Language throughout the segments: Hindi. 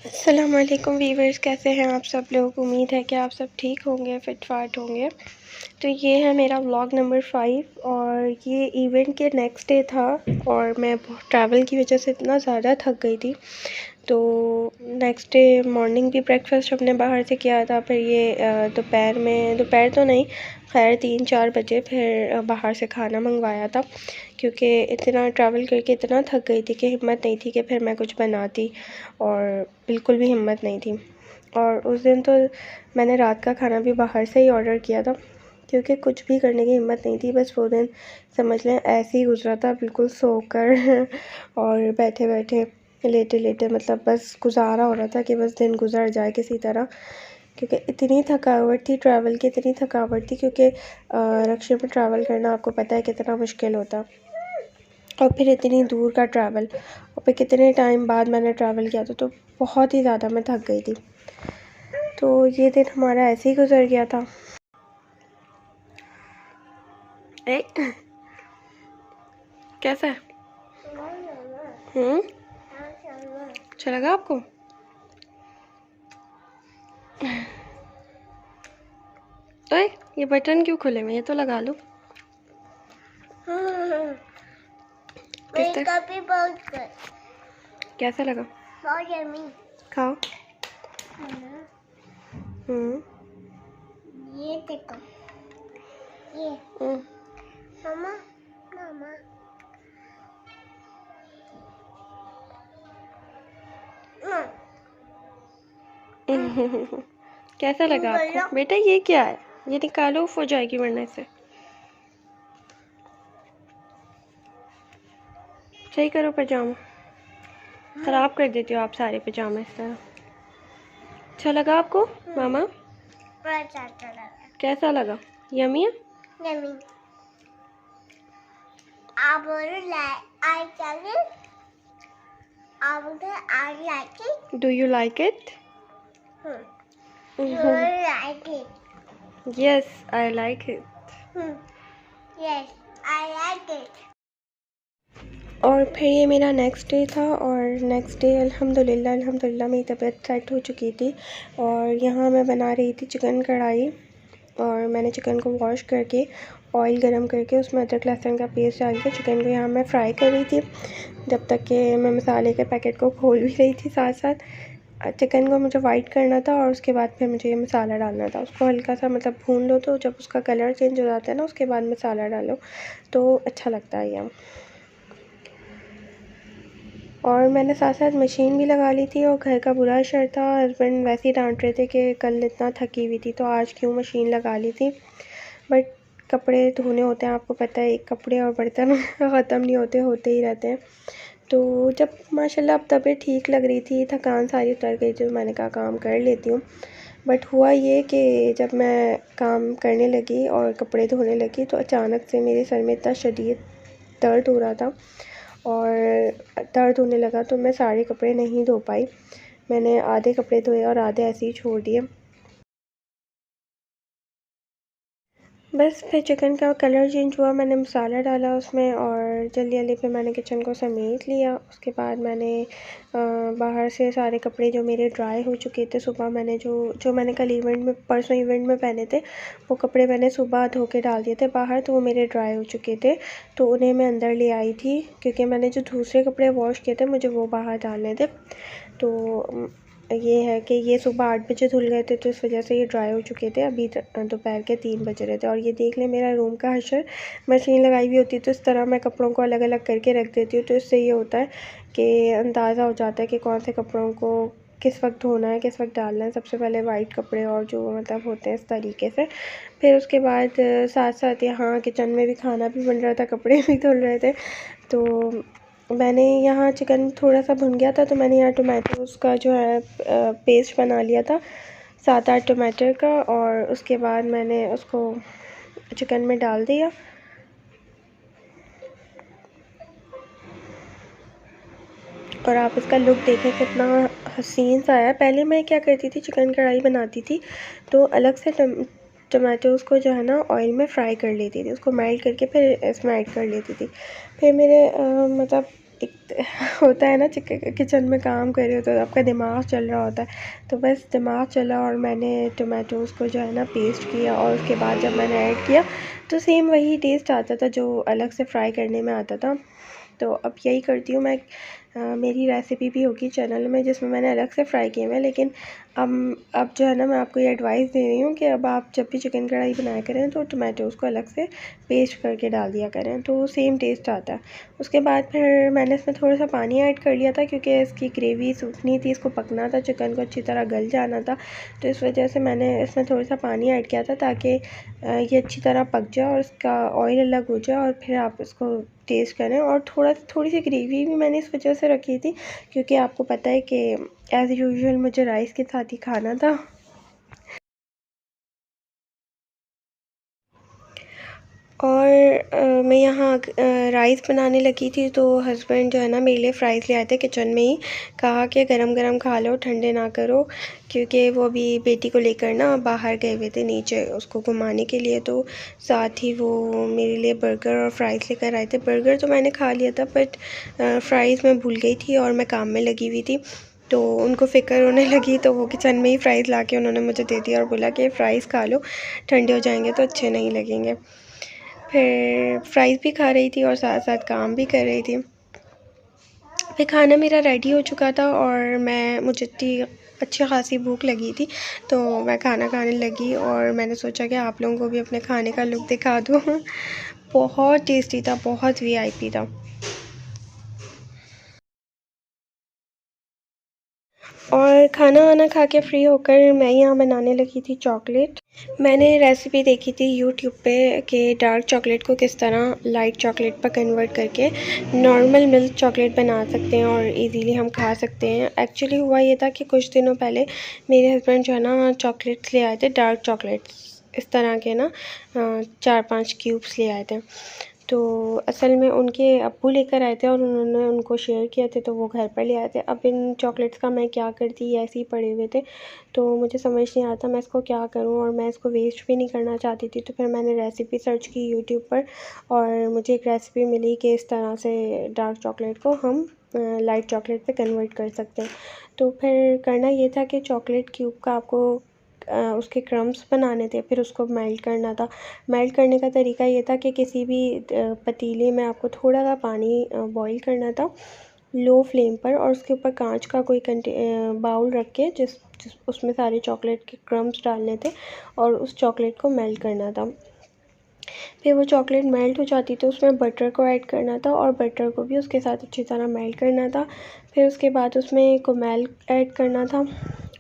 अस्सलाम वालेकुम वीवर्स, कैसे हैं आप सब लोग। उम्मीद है कि आप सब ठीक होंगे, फिट फाट होंगे। तो ये है मेरा व्लॉग नंबर 5 और ये इवेंट के नेक्स्ट डे था और मैं ट्रैवल की वजह से इतना ज़्यादा थक गई थी। तो नेक्स्ट डे मॉर्निंग भी ब्रेकफास्ट हमने बाहर से किया था। फिर ये दोपहर तो नहीं, खैर 3-4 बजे फिर बाहर से खाना मंगवाया था, क्योंकि इतना ट्रैवल करके इतना थक गई थी कि हिम्मत नहीं थी कि फिर मैं कुछ बनाती, और बिल्कुल भी हिम्मत नहीं थी। और उस दिन तो मैंने रात का खाना भी बाहर से ही ऑर्डर किया था, क्योंकि कुछ भी करने की हिम्मत नहीं थी। बस वो दिन समझ लें ऐसे ही गुजरा था, बिल्कुल सोकर और बैठे बैठे लेटे लेटे, मतलब बस गुजारा हो रहा था कि बस दिन गुजर जाए किसी तरह, क्योंकि इतनी थकावट थी ट्रैवल की, इतनी थकावट थी। क्योंकि रक्षा में ट्रैवल करना आपको पता है कितना मुश्किल होता, और फिर इतनी दूर का ट्रैवल, और फिर कितने टाइम बाद मैंने ट्रैवल किया था, तो बहुत ही ज़्यादा मैं थक गई थी। तो ये दिन हमारा ऐसे ही गुजर गया था। कैसा है? अच्छा लगा आपको? ओए, ये बटन क्यों खुले हुए? ये तो लगा लो। कैसा लगा? बहुत यम्मी। खाओ। ये देखो, ये मामा मामा कैसा लगा आपको बेटा? ये क्या है? ये निकालो, उफ हो जाएगी वरना इसे। सही करो पजामा, खराब कर देती हो आप सारे पजामा इस तरह। अच्छा लगा आपको मामा? कैसा लगा? यम्मी है? यम्मी। आप I like it. Do you like it? Do you like it? Yes, I like it. Yes, I like it. और फिर ये मेरा नेक्स्ट डे था, और नेक्स्ट डे अल्हम्दुलिल्लाह मेरी तबीयत सेट हो चुकी थी। और यहाँ मैं बना रही थी चिकन कढ़ाई, और मैंने चिकन को वॉश करके ऑयल गरम करके उसमें अदरक लहसुन का पेस्ट डाल के चिकन को यहाँ मैं फ्राई कर रही थी, जब तक कि मैं मसाले के पैकेट को खोल भी रही थी साथ साथ। चिकन को मुझे वाइट करना था, और उसके बाद फिर मुझे ये मसाला डालना था। उसको हल्का सा मतलब भून लो, तो जब उसका कलर चेंज हो जाता है ना, उसके बाद मसाला डालो तो अच्छा लगता है ये। और मैंने साथ साथ मशीन भी लगा ली थी, और घर का बुरा असर था। हस्बैंड वैसे ही डांट रहे थे कि कल इतना थकी हुई थी तो आज क्यों मशीन लगा ली थी। बट कपड़े धोने होते हैं, आपको पता है, एक कपड़े और बर्तन ख़त्म नहीं होते ही रहते हैं। तो जब माशाल्लाह अब तबीयत ठीक लग रही थी, थकान सारी उतर गई थी, तो मैंने कहा काम कर लेती हूँ। बट हुआ ये कि जब मैं काम करने लगी और कपड़े धोने लगी, तो अचानक से मेरे सर में इतना शदीद दर्द हो रहा था, और दर्द होने लगा तो मैं सारे कपड़े नहीं धो पाई। मैंने आधे कपड़े धोए और आधे ऐसे ही छोड़ दिए। बस फिर चिकन का कलर चेंज हुआ, मैंने मसाला डाला उसमें, और जल्दी जल्दी पे मैंने किचन को समेट लिया। उसके बाद मैंने बाहर से सारे कपड़े जो मेरे ड्राई हो चुके थे, सुबह मैंने जो मैंने कल परसों इवेंट में पहने थे, वो कपड़े मैंने सुबह धो के डाल दिए थे बाहर, तो वो मेरे ड्राई हो चुके थे। तो उन्हें मैं अंदर ले आई थी, क्योंकि मैंने जो दूसरे कपड़े वॉश किए थे मुझे वो बाहर डालने थे। तो ये है कि ये सुबह 8 बजे धुल गए थे, तो इस वजह से ये ड्राई हो चुके थे। अभी दोपहर के 3 बज रहे थे, और ये देख लें मेरा रूम का हशर। मशीन लगाई हुई होती तो इस तरह मैं कपड़ों को अलग अलग करके रख देती हूँ, तो इससे ये होता है कि अंदाज़ा हो जाता है कि कौन से कपड़ों को किस वक्त धोना है, किस वक्त डालना है। सबसे पहले वाइट कपड़े, और जो मतलब होते हैं इस तरीके से। फिर उसके बाद साथ साथ यहाँ किचन में भी खाना भी बन रहा था, कपड़े भी धुल रहे थे। तो मैंने यहाँ चिकन थोड़ा सा भुन गया था, तो मैंने यहाँ टोमेटोज़ का जो है पेस्ट बना लिया था, 7-8 टमाटर का, और उसके बाद मैंने उसको चिकन में डाल दिया। और आप इसका लुक देखें कितना हसीन सा है। पहले मैं क्या करती थी, चिकन कढ़ाई बनाती थी तो अलग से टमाटोज़ को जो है ना ऑयल में फ्राई कर लेती थी, उसको मेल्ट करके फिर इसमें ऐड कर लेती थी। फिर मेरे मतलब एक होता है ना किचन में काम कर रहे हो तो आपका दिमाग चल रहा होता है, तो बस दिमाग चला और मैंने टमाटोज़ को जो है ना पेस्ट किया और उसके बाद जब मैंने ऐड किया तो सेम वही टेस्ट आता था जो अलग से फ्राई करने में आता था। तो अब यही करती हूँ मैं। मेरी रेसिपी भी होगी चैनल में जिसमें मैंने अलग से फ्राई किए हुए हैं, लेकिन अब जो है ना मैं आपको ये एडवाइस दे रही हूँ कि अब आप जब भी चिकन कढ़ाई बनाया करें तो टमाटोज़ को अलग से पेस्ट करके डाल दिया करें, तो सेम टेस्ट आता है। उसके बाद फिर मैंने इसमें थोड़ा सा पानी ऐड कर लिया था क्योंकि इसकी ग्रेवी सूखनी थी, इसको पकना था, चिकन को अच्छी तरह गल जाना था, तो इस वजह से मैंने इसमें थोड़ा सा पानी ऐड किया था ताकि ये अच्छी तरह पक जाए और इसका ऑयल अलग हो जाए और फिर आप इसको टेस्ट करें। और थोड़ी सी ग्रेवी भी मैंने इस वजह से रखी थी क्योंकि आपको पता है कि एज़ यूजुअल मुझे राइस के साथ ही खाना था। और मैं यहाँ राइस बनाने लगी थी तो हस्बैंड जो है ना मेरे लिए फ़्राइज़ ले आए थे किचन में ही, कहा कि गरम गरम खा लो, ठंडे ना करो, क्योंकि वो अभी बेटी को लेकर ना बाहर गए हुए थे नीचे उसको घुमाने के लिए, तो साथ ही वो मेरे लिए बर्गर और फ़्राइज़ लेकर आए थे। बर्गर तो मैंने खा लिया था बट फ़्राइज़ मैं भूल गई थी और मैं काम में लगी हुई थी, तो उनको फ़िक्र होने लगी तो वो किचन में ही फ़्राइज़ ला के उन्होंने मुझे दे दिया और बोला कि फ़्राइज़ खा लो, ठंडे हो जाएंगे तो अच्छे नहीं लगेंगे। फिर फ्राइज़ भी खा रही थी और साथ साथ काम भी कर रही थी। फिर खाना मेरा रेडी हो चुका था और मुझे इतनी अच्छी खासी भूख लगी थी तो मैं खाना खाने लगी और मैंने सोचा कि आप लोगों को भी अपने खाने का लुक दिखा दूँ। बहुत टेस्टी था, बहुत वीआईपी था। और खाना वाना खा के फ्री होकर मैं यहाँ बनाने लगी थी चॉकलेट। मैंने रेसिपी देखी थी यूट्यूब पे कि डार्क चॉकलेट को किस तरह लाइट चॉकलेट पर कन्वर्ट करके नॉर्मल मिल्क चॉकलेट बना सकते हैं और इजीली हम खा सकते हैं। एक्चुअली हुआ ये था कि कुछ दिनों पहले मेरे हस्बैंड जो है ना चॉकलेट्स ले आए थे, डार्क चॉकलेट्स इस तरह के ना 4-5 क्यूब्स ले आए थे। तो असल में उनके अब्बू लेकर आए थे और उन्होंने उनको शेयर किए थे तो वो घर पर ले आए थे। अब इन चॉकलेट्स का मैं क्या करती, ये ऐसे ही पड़े हुए थे तो मुझे समझ नहीं आता मैं इसको क्या करूं और मैं इसको वेस्ट भी नहीं करना चाहती थी। तो फिर मैंने रेसिपी सर्च की यूट्यूब पर और मुझे एक रेसिपी मिली कि इस तरह से डार्क चॉकलेट को हम लाइट चॉकलेट पे कन्वर्ट कर सकते हैं। तो फिर करना ये था कि चॉकलेट क्यूब का आपको उसके क्रम्स बनाने थे, फिर उसको मेल्ट करना था। मेल्ट करने का तरीका ये था कि किसी भी पतीले में आपको थोड़ा सा पानी बॉईल करना था लो फ्लेम पर और उसके ऊपर कांच का कोई बाउल रख के जिस उसमें सारे चॉकलेट के क्रम्स डालने थे और उस चॉकलेट को मेल्ट करना था। फिर वो चॉकलेट मेल्ट हो जाती तो उसमें बटर को ऐड करना था और बटर को भी उसके साथ अच्छी तरह मेल्ट करना था। फिर उसके बाद उसमें कुमेल ऐड करना था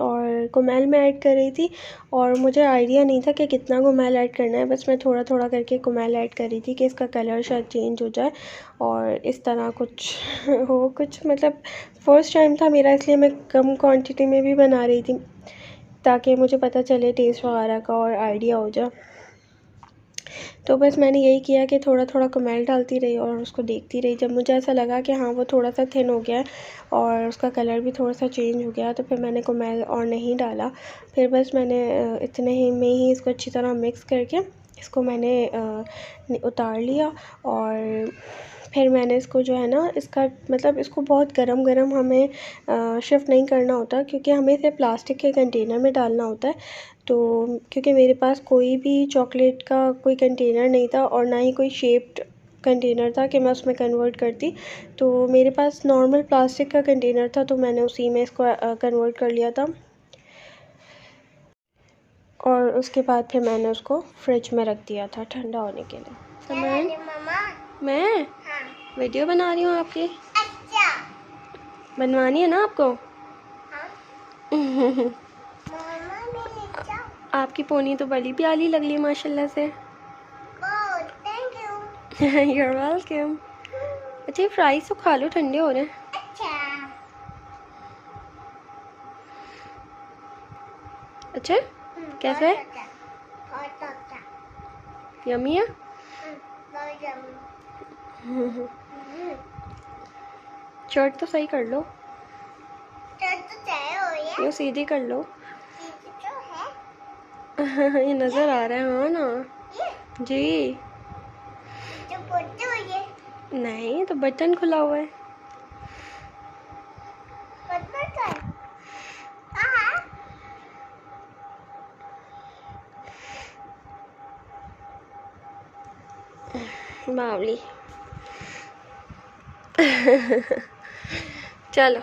और कुमेल मैं ऐड कर रही थी और मुझे आइडिया नहीं था कि कितना कुमेल ऐड करना है, बस मैं थोड़ा थोड़ा करके कुमेल ऐड कर रही थी कि इसका कलर शायद चेंज हो जाए और इस तरह कुछ हो कुछ, मतलब फ़र्स्ट टाइम था मेरा इसलिए मैं कम क्वांटिटी में भी बना रही थी ताकि मुझे पता चले टेस्ट वगैरह का और आइडिया हो जाए। तो बस मैंने यही किया कि थोड़ा थोड़ा कुमेल डालती रही और उसको देखती रही। जब मुझे ऐसा लगा कि हाँ वो थोड़ा सा थिन हो गया है और उसका कलर भी थोड़ा सा चेंज हो गया तो फिर मैंने कुमेल और नहीं डाला। फिर बस मैंने इतने ही में ही इसको अच्छी तरह मिक्स करके इसको मैंने उतार लिया और फिर मैंने इसको जो है ना इसका मतलब इसको बहुत गरम हमें शिफ्ट नहीं करना होता क्योंकि हमें इसे प्लास्टिक के कंटेनर में डालना होता है। तो क्योंकि मेरे पास कोई भी चॉकलेट का कोई कंटेनर नहीं था और ना ही कोई शेप्ड कंटेनर था कि मैं उसमें कन्वर्ट करती, तो मेरे पास नॉर्मल प्लास्टिक का कंटेनर था तो मैंने उसी में इसको कन्वर्ट कर लिया था। और उसके बाद फिर मैंने उसको फ्रिज में रख दिया था ठंडा होने के लिए। समझ मैं हाँ। वीडियो बना रही हूँ आपकी, अच्छा। बनवानी है ना आपको? हाँ। मम्मा मेरे जाओ। आपकी पोनी तो बड़ी प्यारी लग रही है माशाल्लाह से। Oh thank you. You're welcome। अच्छा ये फ्राइज तो खा लो, ठंडे हो रहे हैं। अच्छा। अच्छा कैसा है? बहुत अच्छा। यमी है? बहुत यम्मी। शर्ट तो सही कर लो, तो चाय हो रही ये सीधी कर लो। है। ये नज़र आ रहा है हाँ ना ये जी। जो पोते हुई है। नहीं तो बटन खुला हुआ है। बावली। चलो,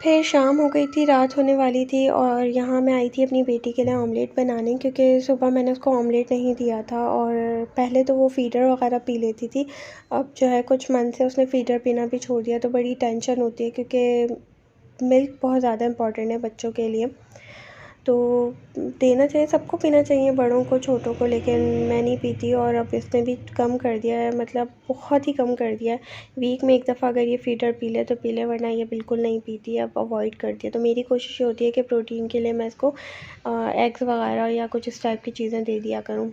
फिर शाम हो गई थी, रात होने वाली थी और यहाँ मैं आई थी अपनी बेटी के लिए ऑमलेट बनाने, क्योंकि सुबह मैंने उसको ऑमलेट नहीं दिया था और पहले तो वो फ़ीडर वगैरह पी लेती थी। अब जो है कुछ मंथ से उसने फ़ीडर पीना भी छोड़ दिया, तो बड़ी टेंशन होती है क्योंकि मिल्क बहुत ज़्यादा इम्पॉर्टेंट है बच्चों के लिए। तो देना चाहिए, सबको पीना चाहिए, बड़ों को छोटों को, लेकिन मैं नहीं पीती और अब इसने भी कम कर दिया है, मतलब बहुत ही कम कर दिया है। वीक में एक दफ़ा अगर ये फ़ीडर पी ले तो पी ले, वरना ये बिल्कुल नहीं पीती है, अब अवॉइड करती है। तो मेरी कोशिश ये होती है कि प्रोटीन के लिए मैं इसको एग्स वगैरह या कुछ इस टाइप की चीज़ें दे दिया करूँ।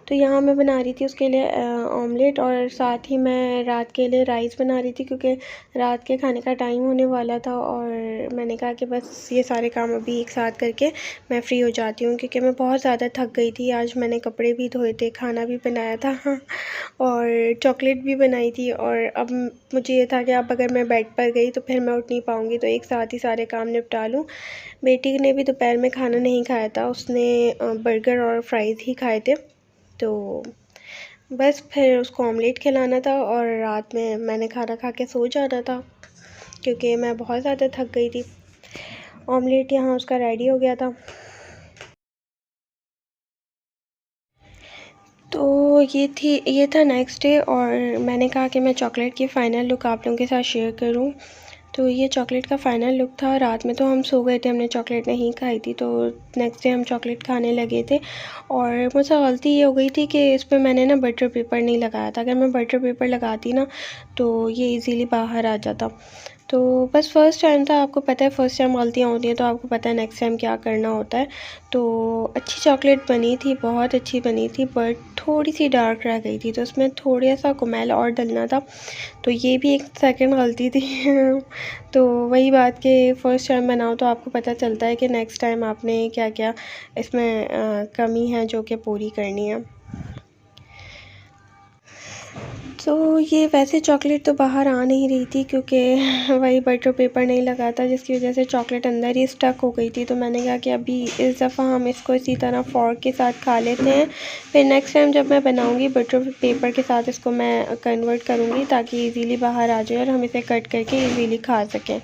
तो यहाँ मैं बना रही थी उसके लिए ऑमलेट और साथ ही मैं रात के लिए राइस बना रही थी, क्योंकि रात के खाने का टाइम होने वाला था और मैंने कहा कि बस ये सारे काम अभी एक साथ करके मैं फ़्री हो जाती हूँ, क्योंकि मैं बहुत ज़्यादा थक गई थी। आज मैंने कपड़े भी धोए थे, खाना भी बनाया था और चॉकलेट भी बनाई थी और अब मुझे ये था कि अब अगर मैं बेड पर गई तो फिर मैं उठ नहीं पाऊँगी, तो एक साथ ही सारे काम निपटा लूँ। बेटी ने भी दोपहर में खाना नहीं खाया था, उसने बर्गर और फ्राइज़ ही खाए थे, तो बस फिर उसको ऑमलेट खिलाना था और रात में मैंने खाना खा के सो जाना था, क्योंकि मैं बहुत ज़्यादा थक गई थी। ऑमलेट यहाँ उसका रेडी हो गया था। तो ये था नेक्स्ट डे और मैंने कहा कि मैं चॉकलेट की फ़ाइनल लुक आप लोगों के साथ शेयर करूं। तो ये चॉकलेट का फ़ाइनल लुक था। रात में तो हम सो गए थे, हमने चॉकलेट नहीं खाई थी, तो नेक्स्ट डे हम चॉकलेट खाने लगे थे और मुझसे गलती ये हो गई थी कि इस पर मैंने ना बटर पेपर नहीं लगाया था। अगर मैं बटर पेपर लगाती ना तो ये इजीली बाहर आ जाता। तो बस फ़र्स्ट टाइम था, आपको पता है फ़र्स्ट टाइम गलतियाँ होती हैं, तो आपको पता है नेक्स्ट टाइम क्या करना होता है। तो अच्छी चॉकलेट बनी थी, बहुत अच्छी बनी थी, बट थोड़ी सी डार्क रह गई थी, तो उसमें थोड़ा सा कुमेल और डलना था, तो ये भी एक सेकंड गलती थी। तो वही बात कि फ़र्स्ट टाइम बनाओ तो आपको पता चलता है कि नेक्स्ट टाइम आपने क्या क्या इसमें कमी है जो कि पूरी करनी है। तो ये वैसे चॉकलेट तो बाहर आ नहीं रही थी, क्योंकि वही बटर पेपर नहीं लगा था, जिसकी वजह से चॉकलेट अंदर ही स्टक हो गई थी। तो मैंने कहा कि अभी इस दफ़ा हम इसको इसी तरह फ़ॉर्क के साथ खा लेते हैं, फिर नेक्स्ट टाइम जब मैं बनाऊंगी बटर पेपर के साथ इसको मैं कन्वर्ट करूँगी, ताकि इजीली बाहर आ जाए और हम इसे कट करके इजीली खा सकें।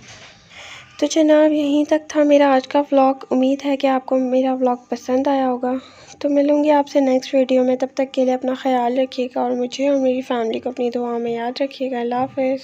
तो जनाब, यहीं तक था मेरा आज का व्लॉग। उम्मीद है कि आपको मेरा व्लॉग पसंद आया होगा। तो मिलूँगी आपसे नेक्स्ट वीडियो में, तब तक के लिए अपना ख्याल रखिएगा और मुझे और मेरी फैमिली को अपनी दुआ में याद रखिएगा। अल्लाह हाफ़िज़।